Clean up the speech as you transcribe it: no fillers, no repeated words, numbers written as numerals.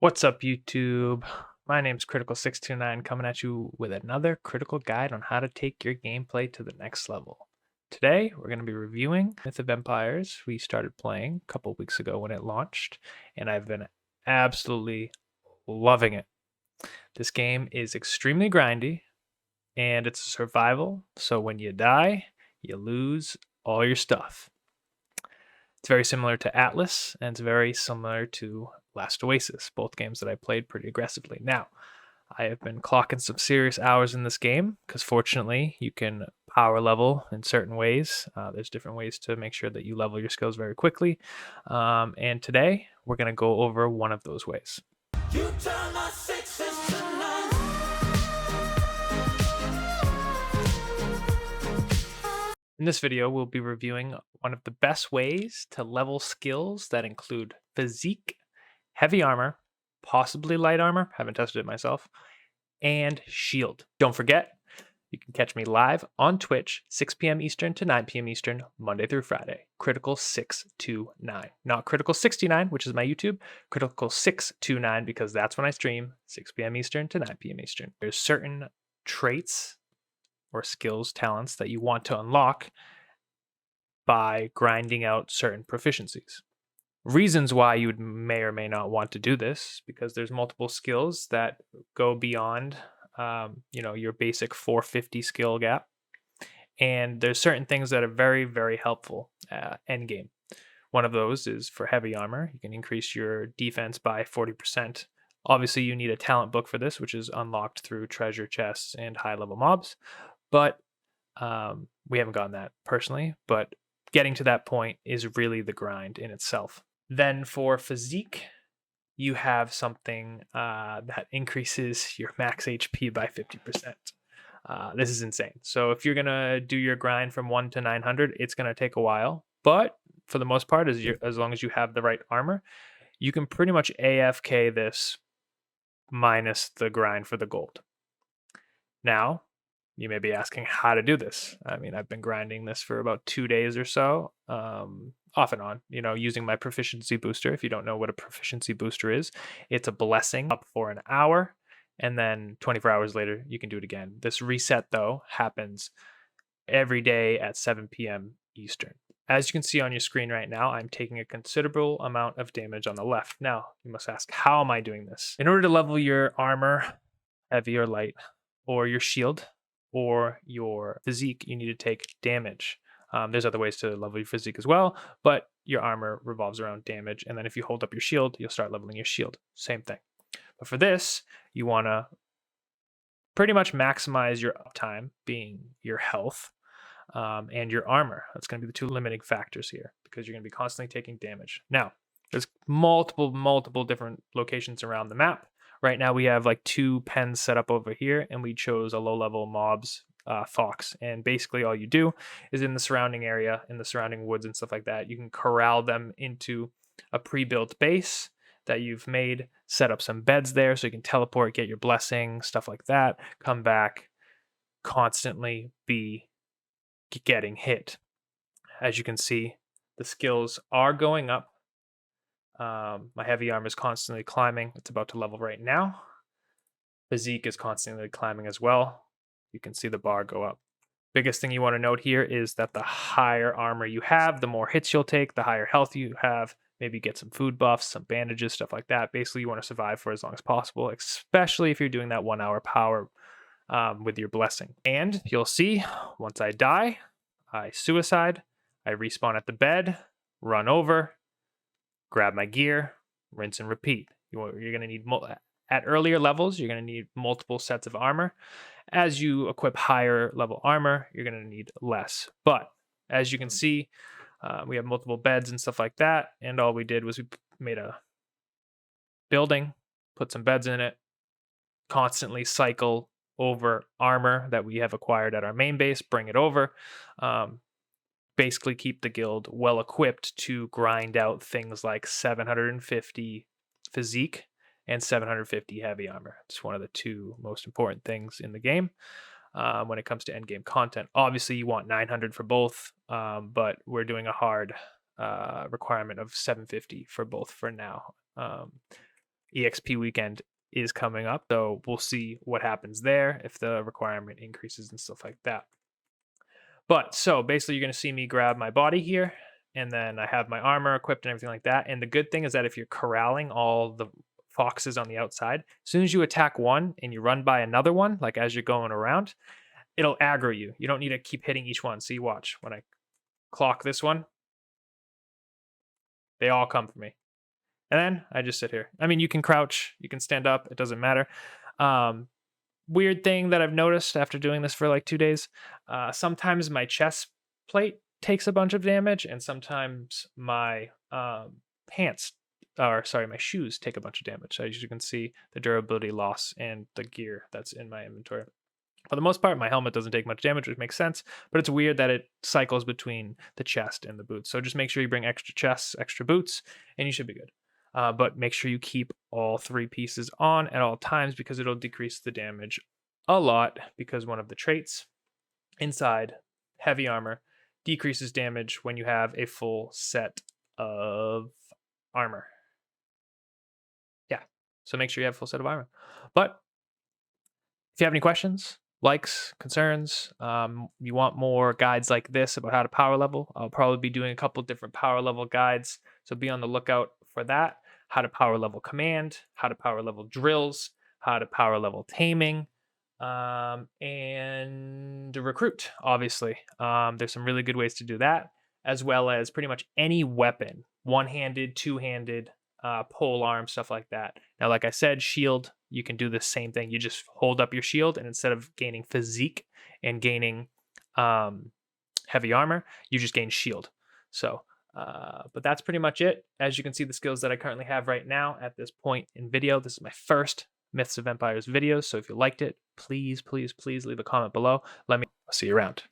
What's up, YouTube? My name's Critical629 coming at you with another critical guide on how to take your gameplay to the next level. Today, we're going to be reviewing Myth of Empires. We started playing a couple weeks ago when it launched, and I've been absolutely loving it. This game is extremely grindy, and it's a survival, so when you die, you lose all your stuff. It's very similar to Atlas, and it's very similar to Last Oasis, both games that I played pretty aggressively. Now, I have been clocking some serious hours in this game because fortunately you can power level in certain ways. There's different ways to make sure that you level your skills very quickly. And today we're going to go over one of those ways. You turn my sixes to nines. In this video, we'll be reviewing one of the best ways to level skills that include Physique, heavy armor, possibly light armor, haven't tested it myself, and shield. Don't forget, you can catch me live on Twitch, 6 p.m. Eastern to 9 p.m. Eastern, Monday through Friday. Critical629. Not Critical69, which is my YouTube, Critical629, because that's when I stream, 6 p.m. Eastern to 9 p.m. Eastern. There's certain traits or skills, talents that you want to unlock by grinding out certain proficiencies. Reasons why you may or may not want to do this, because there's multiple skills that go beyond your basic 450 skill gap, and there's certain things that are very, very helpful end game. One of those is for heavy armor. You can increase your defense by 40%. Obviously you need a talent book for this, which is unlocked through treasure chests and high level mobs, but we haven't gotten that personally, but getting to that point is really the grind in itself. Then for Physique, you have something that increases your max HP by 50%. This is insane. So if you're going to do your grind from 1 to 900, it's going to take a while. But for the most part, as long as you have the right armor, you can pretty much AFK this minus the grind for the gold. Now, you may be asking how to do this. I mean, I've been grinding this for about 2 days or so, off and on, using my proficiency booster. If you don't know what a proficiency booster is, it's a blessing up for an hour, and then 24 hours later, you can do it again. This reset, though, happens every day at 7 p.m. Eastern. As you can see on your screen right now, I'm taking a considerable amount of damage on the left. Now, you must ask, how am I doing this? In order to level your armor, heavy or light, or your shield, or your Physique, you need to take damage. There's other ways to level your Physique as well, but your armor revolves around damage. And then if you hold up your shield, you'll start leveling your shield. Same thing. But for this, you want to pretty much maximize your uptime, being your health, and your armor. That's going to be the two limiting factors here, because you're going to be constantly taking damage. Now, there's multiple different locations around the map. Right now we have like 2 pens set up over here, and we chose a low-level mobs fox. And basically all you do is in the surrounding area, in the surrounding woods and stuff like that, you can corral them into a pre-built base that you've made, set up some beds there so you can teleport, get your blessing, stuff like that, come back, constantly be getting hit. As you can see, the skills are going up. My heavy armor is constantly climbing. It's about to level right now. Physique is constantly climbing as well. You can see the bar go up. Biggest thing you want to note here is that the higher armor you have, the more hits you'll take, the higher health you have. Maybe get some food buffs, some bandages, stuff like that. Basically, you want to survive for as long as possible, especially if you're doing that 1 hour power with your blessing. And you'll see, once I die, I suicide, I respawn at the bed, run over, grab my gear, rinse and repeat. You're going to need, at earlier levels, you're going to need multiple sets of armor. As you equip higher level armor, you're going to need less. But as you can see, we have multiple beds and stuff like that. And all we did was we made a building, put some beds in it, constantly cycle over armor that we have acquired at our main base, bring it over. Basically keep the guild well equipped to grind out things like 750 Physique and 750 heavy armor. It's one of the 2 most important things in the game when it comes to end game content. Obviously, you want 900 for both, but we're doing a hard requirement of 750 for both for now. EXP weekend is coming up, so we'll see what happens there if the requirement increases and stuff like that. But so basically, you're going to see me grab my body here, and then I have my armor equipped and everything like that. And the good thing is that if you're corralling all the foxes on the outside, as soon as you attack one and you run by another one, like as you're going around, it'll aggro you. You don't need to keep hitting each one. So you watch when I clock this one, they all come for me. And then I just sit here. I mean, you can crouch, you can stand up, it doesn't matter. Weird thing that I've noticed after doing this for like 2 days, sometimes my chest plate takes a bunch of damage, and sometimes my pants, or sorry, my shoes take a bunch of damage. As you can see, the durability loss and the gear that's in my inventory. For the most part, my helmet doesn't take much damage, which makes sense, but it's weird that it cycles between the chest and the boots. So just make sure you bring extra chests, extra boots, and you should be good. But make sure you keep all 3 pieces on at all times, because it'll decrease the damage a lot, because one of the traits inside heavy armor decreases damage when you have a full set of armor. Yeah, so make sure you have a full set of armor. But if you have any questions, likes, concerns, you want more guides like this about how to power level, I'll probably be doing a couple different power level guides, so be on the lookout for that. How to power level command, how to power level drills, how to power level taming, and recruit, obviously. There's some really good ways to do that, as well as pretty much any weapon, one-handed, two-handed, pole arm, stuff like that. Now, like I said, shield, you can do the same thing. You just hold up your shield, and instead of gaining physique and gaining heavy armor, you just gain shield. So, but that's pretty much it. As you can see, the skills that I currently have right now at this point in video. This is my first Myths of Empires videos, so if you liked it, please, please, please leave a comment below. Let me see you around.